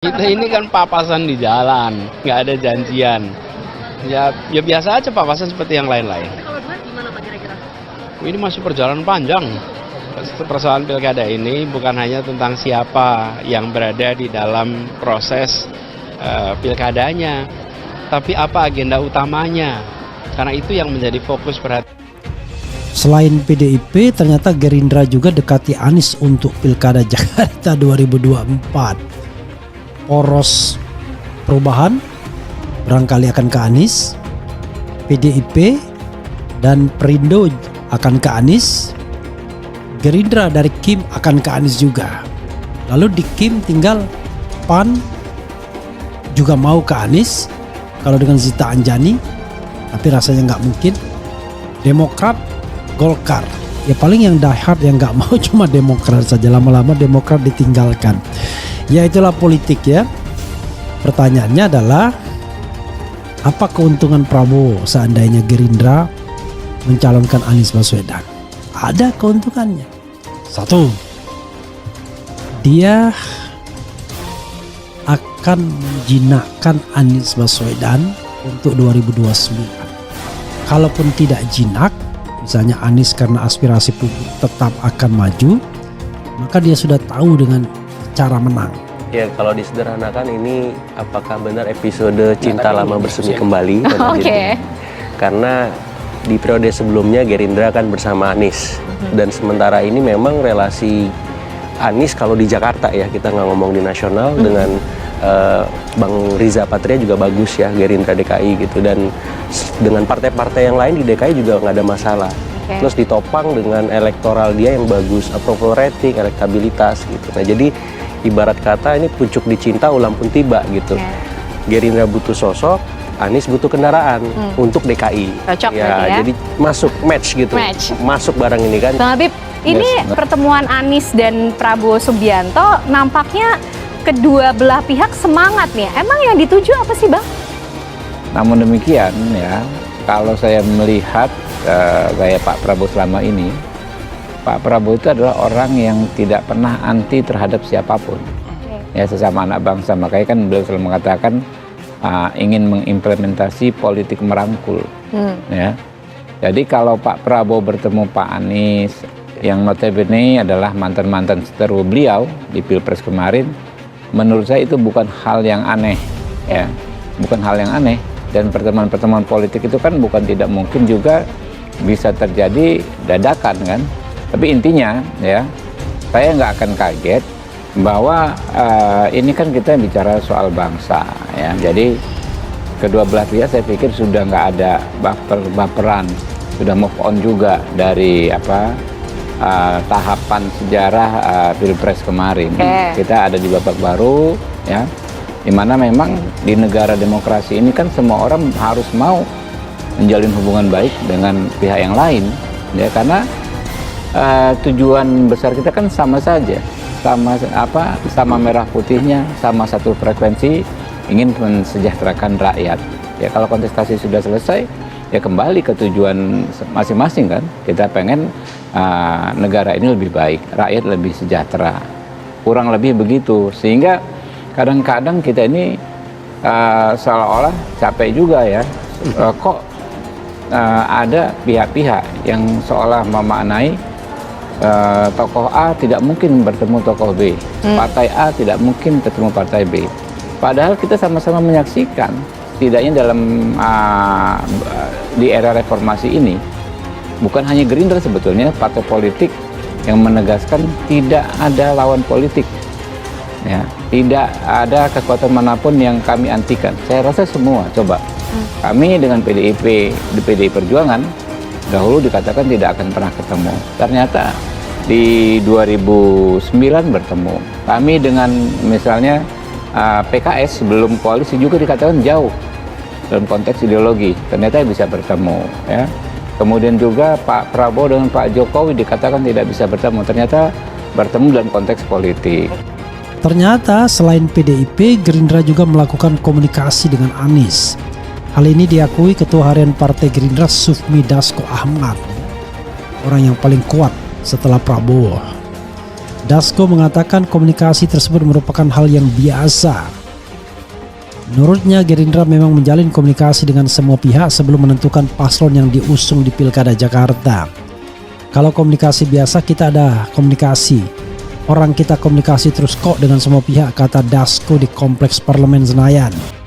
Kita ini kan papasan di jalan, nggak ada janjian. Ya biasa aja papasan seperti yang lain-lain. Tapi kalau duet gimana Pak kira-kira? Ini masih perjalanan panjang. Persoalan pilkada ini bukan hanya tentang siapa yang berada di dalam proses pilkadanya, tapi apa agenda utamanya. Karena itu yang menjadi fokus perhatian. Selain PDIP, ternyata Gerindra juga dekati Anies untuk Pilkada Jakarta 2024. Poros Perubahan barangkali akan ke Anies, PDIP dan Perindo akan ke Anies, Gerindra dari Kim akan ke Anies juga. Lalu di Kim tinggal PAN juga mau ke Anies kalau dengan Zita Anjani, tapi rasanya nggak mungkin. Demokrat, Golkar, ya paling yang diehard yang nggak mau cuma Demokrat saja, lama-lama Demokrat ditinggalkan. Ya itulah politik ya. Pertanyaannya adalah apa keuntungan Prabowo seandainya Gerindra mencalonkan Anies Baswedan? Ada keuntungannya. Satu, dia akan menjinakkan Anies Baswedan untuk 2029. Kalaupun tidak jinak, misalnya Anies karena aspirasi publik tetap akan maju, maka dia sudah tahu dengan cara menang. Ya kalau disederhanakan ini apakah benar episode Cinta Lama Bersemi Kembali? Oke. Karena di periode sebelumnya Gerindra kan bersama Anies, dan sementara ini memang relasi Anies kalau di Jakarta ya, kita nggak ngomong di nasional, dengan Bang Riza Patria juga bagus ya, Gerindra DKI gitu, dan dengan partai-partai yang lain di DKI juga nggak ada masalah. Terus ditopang dengan elektoral dia yang bagus, approval rating, elektabilitas gitu. Nah jadi ibarat kata ini pucuk dicinta ulam pun tiba gitu. Gerindra butuh sosok, Anies butuh kendaraan untuk DKI. Cocok ya, jadi masuk match gitu. Masuk barang ini kan. Bang Habib, ini pertemuan Anies dan Prabowo Subianto nampaknya kedua belah pihak semangat nih. Emang yang dituju apa sih Bang? Namun demikian ya, kalau saya melihat gaya Pak Prabowo selama ini, Pak Prabowo itu adalah orang yang tidak pernah anti terhadap siapapun. Ya, sesama anak bangsa, makanya kan beliau selalu mengatakan ingin mengimplementasi politik merangkul. Ya. Jadi kalau Pak Prabowo bertemu Pak Anies, yang notabene adalah mantan-mantan seteru beliau di Pilpres kemarin, menurut saya itu bukan hal yang aneh. Ya. Bukan hal yang aneh. Dan pertemuan-pertemuan politik itu kan bukan tidak mungkin juga bisa terjadi dadakan kan. Tapi intinya ya, saya nggak akan kaget bahwa ini kan kita bicara soal bangsa ya. Jadi kedua belah pihak saya pikir sudah nggak ada baperan, sudah move on juga dari tahapan sejarah Pilpres kemarin. Kita ada di babak baru ya, dimana memang di negara demokrasi ini kan semua orang harus mau menjalin hubungan baik dengan pihak yang lain ya, karena tujuan besar kita kan sama saja, sama merah putihnya, sama satu frekuensi, ingin mensejahterakan rakyat ya. Kalau kontestasi sudah selesai ya kembali ke tujuan masing-masing kan, kita pengen negara ini lebih baik, rakyat lebih sejahtera, kurang lebih begitu. Sehingga kadang-kadang kita ini seolah-olah capek juga ya, kok ada pihak-pihak yang seolah memaknai tokoh A tidak mungkin bertemu tokoh B, partai A tidak mungkin bertemu partai B. Padahal kita sama-sama menyaksikan, setidaknya dalam di era reformasi ini, bukan hanya Gerindra sebetulnya, partai politik yang menegaskan tidak ada lawan politik. Ya, tidak ada kekuatan manapun yang kami antikan. Saya rasa semua coba. Kami dengan PDIP di PDI Perjuangan dahulu dikatakan tidak akan pernah ketemu. Ternyata di 2009 bertemu. Kami dengan misalnya PKS sebelum koalisi juga dikatakan jauh dalam konteks ideologi. Ternyata bisa bertemu. Ya. Kemudian juga Pak Prabowo dengan Pak Jokowi dikatakan tidak bisa bertemu. Ternyata bertemu dalam konteks politik. Ternyata selain PDIP, Gerindra juga melakukan komunikasi dengan Anies. Hal ini diakui Ketua Harian Partai Gerindra Sufmi Dasko Ahmad, orang yang paling kuat setelah Prabowo. Dasko mengatakan komunikasi tersebut merupakan hal yang biasa. Menurutnya Gerindra memang menjalin komunikasi dengan semua pihak sebelum menentukan paslon yang diusung di Pilkada Jakarta. Kalau komunikasi biasa kita ada komunikasi. Orang kita komunikasi terus kok dengan semua pihak, kata Dasko di Kompleks Parlemen Senayan.